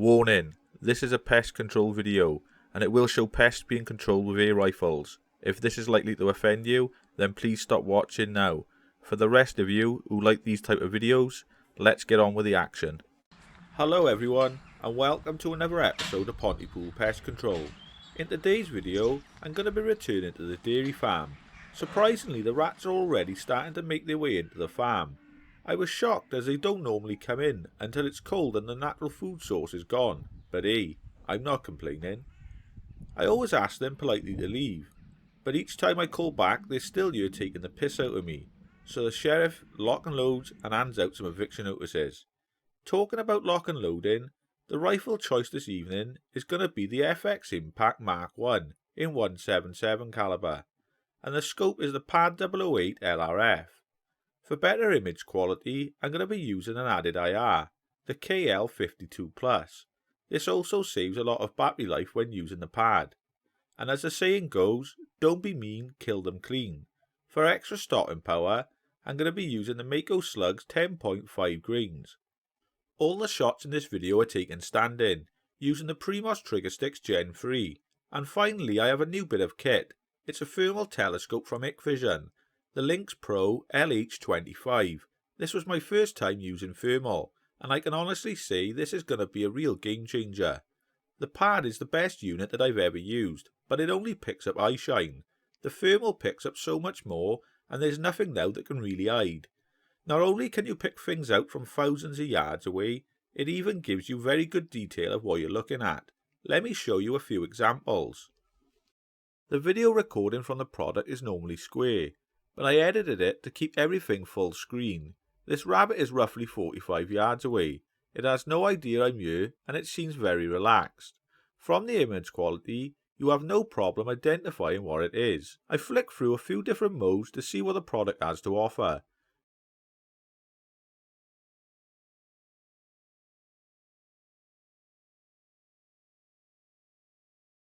Warning, this is a pest control video and it will show pests being controlled with air rifles. If this is likely to offend you, then please stop watching now. For the rest of you who like these type of videos, let's get on with the action. Hello everyone and welcome to another episode of P.P.P.C Pest Control. In today's video, I'm going to be returning to the dairy farm. Surprisingly, the rats are already starting to make their way into the farm. I was shocked as they don't normally come in until it's cold and the natural food source is gone. But hey, I'm not complaining. I always ask them politely to leave, but each time I call back they're still here taking the piss out of me. So the sheriff lock and loads and hands out some eviction notices. Talking about lock and loading, the rifle choice this evening is going to be the FX Impact Mark 1 in 177 caliber, and the scope is the PAD 008 LRF. For better image quality, I'm going to be using an added IR, the KL52+. This also saves a lot of battery life when using the pad. And as the saying goes, don't be mean, kill them clean. For extra stopping power, I'm going to be using the Mako slugs 10.5 grains. All the shots in this video are taken standing, using the Primos trigger sticks Gen 3. And finally I have a new bit of kit. It's a thermal telescope from Hikvision, the Lynx Pro lh25. This was my first time using thermal, and I can honestly say this is going to be a real game changer. The pad is the best unit that I've ever used, but it only picks up eye shine. The thermal picks up so much more, and there's nothing now that can really hide. Not only can you pick things out from thousands of yards away, it even gives you very good detail of what you're looking at. Let me show you a few examples. The video recording from the product is normally square, but I edited it to keep everything full screen. This rabbit is roughly 45 yards away. It has no idea I'm here and it seems very relaxed. From the image quality, you have no problem identifying what it is. I flicked through a few different modes to see what the product has to offer.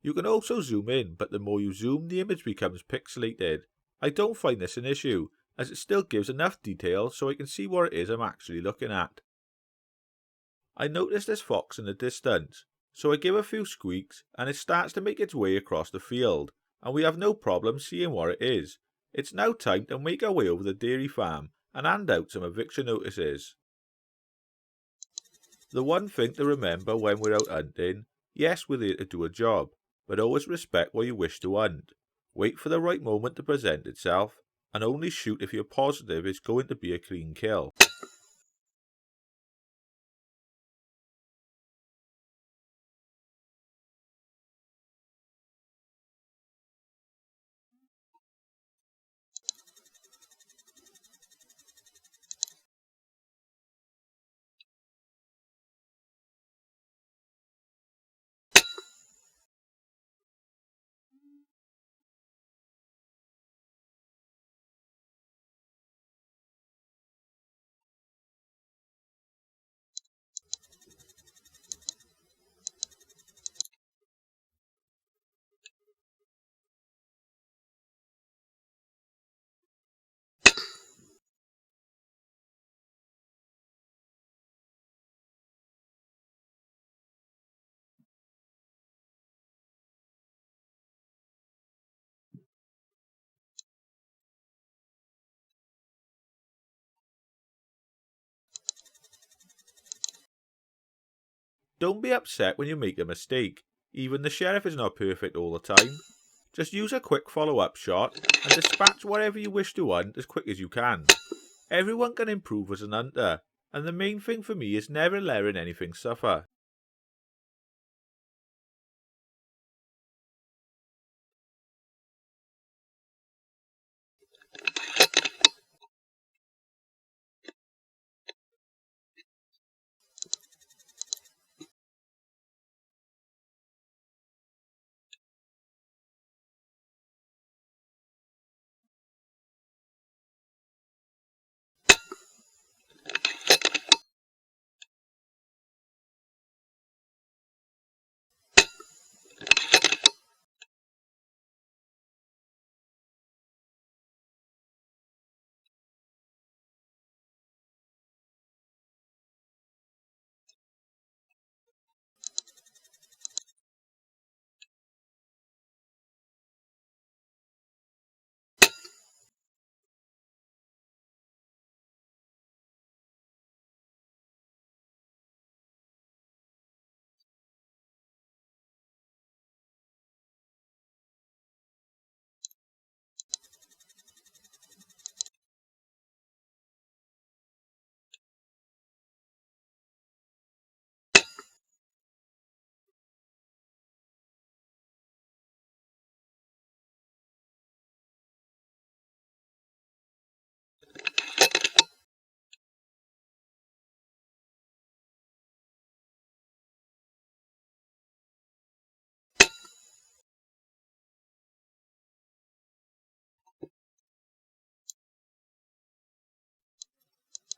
You can also zoom in, but the more you zoom, the image becomes pixelated. I don't find this an issue, as it still gives enough detail so I can see what it is I'm actually looking at. I notice this fox in the distance, so I give a few squeaks and it starts to make its way across the field, and we have no problem seeing what it is. It's now time to make our way over the dairy farm and hand out some eviction notices. The one thing to remember when we're out hunting, yes, we're there to do a job, but always respect what you wish to hunt. Wait for the right moment to present itself, and only shoot if you're positive it's going to be a clean kill. Don't be upset when you make a mistake. Even the sheriff is not perfect all the time. Just use a quick follow-up shot and dispatch whatever you wish to hunt as quick as you can. Everyone can improve as an hunter, and the main thing for me is never letting anything suffer.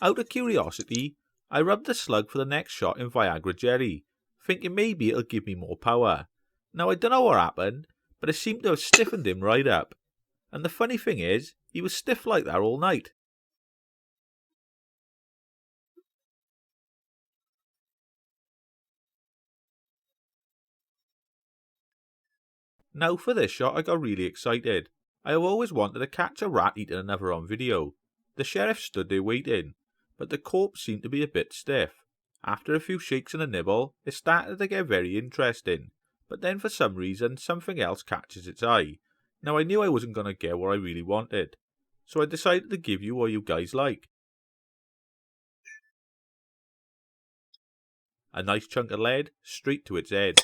Out of curiosity, I rubbed the slug for the next shot in Viagra jelly, thinking maybe it'll give me more power. Now I don't know what happened, but it seemed to have stiffened him right up. And the funny thing is, he was stiff like that all night. Now for this shot I got really excited. I have always wanted to catch a rat eating another on video. The sheriff stood there waiting, but the corpse seemed to be a bit stiff. After a few shakes and a nibble, it started to get very interesting, but then for some reason something else catches its eye. Now I knew I wasn't going to get what I really wanted, so I decided to give you what you guys like. A nice chunk of lead straight to its head.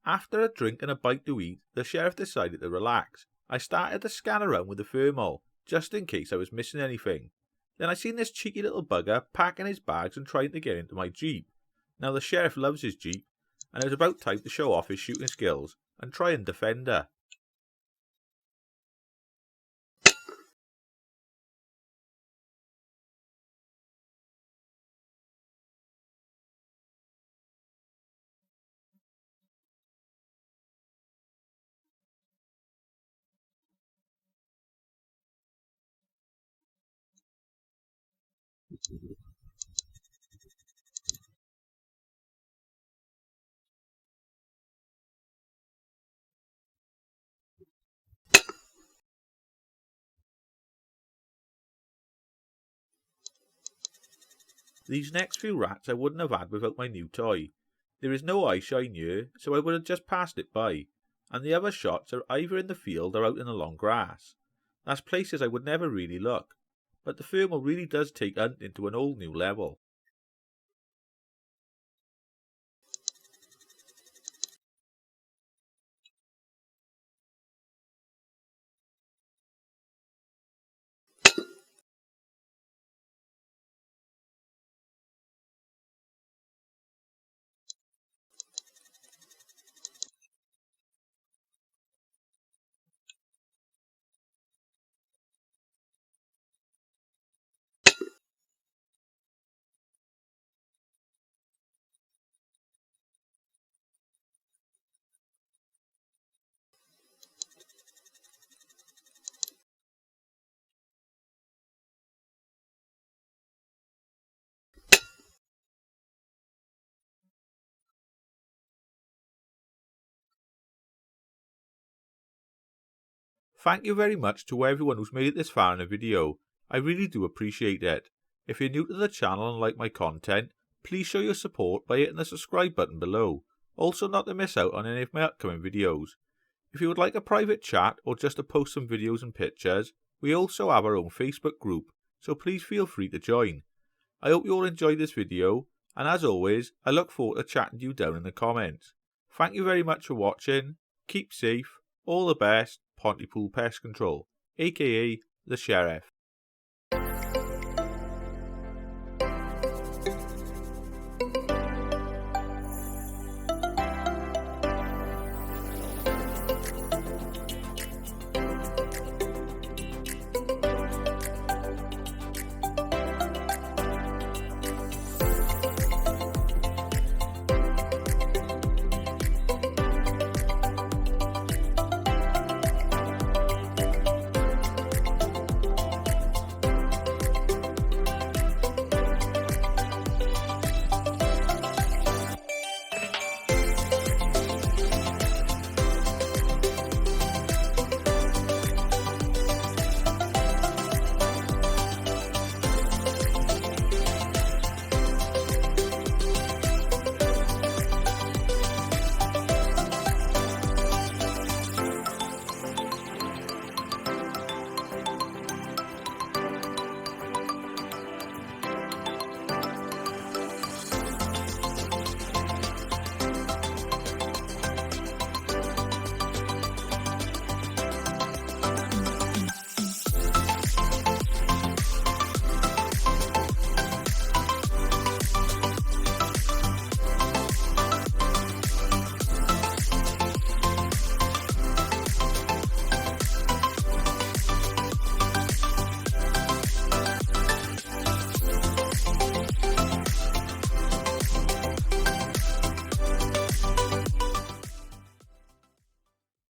After a drink and a bite to eat, the sheriff decided to relax. I started to scan around with the thermal, just in case I was missing anything. Then I seen this cheeky little bugger packing his bags and trying to get into my Jeep. Now the sheriff loves his Jeep, and it was about time to show off his shooting skills and try and defend her. These next few rats I wouldn't have had without my new toy. There is no eye shine here, so I would have just passed it by, and the other shots are either in the field or out in the long grass. That's places I would never really look, but the thermal really does take hunting to an whole new level. Thank you very much to everyone who's made it this far in the video. I really do appreciate it. If you're new to the channel and like my content, please show your support by hitting the subscribe button below. Also not to miss out on any of my upcoming videos. If you would like a private chat or just to post some videos and pictures, we also have our own Facebook group, so please feel free to join. I hope you all enjoyed this video, and as always, I look forward to chatting to you down in the comments. Thank you very much for watching, keep safe, all the best, P.P.P.C Pest Control, aka the Sheriff.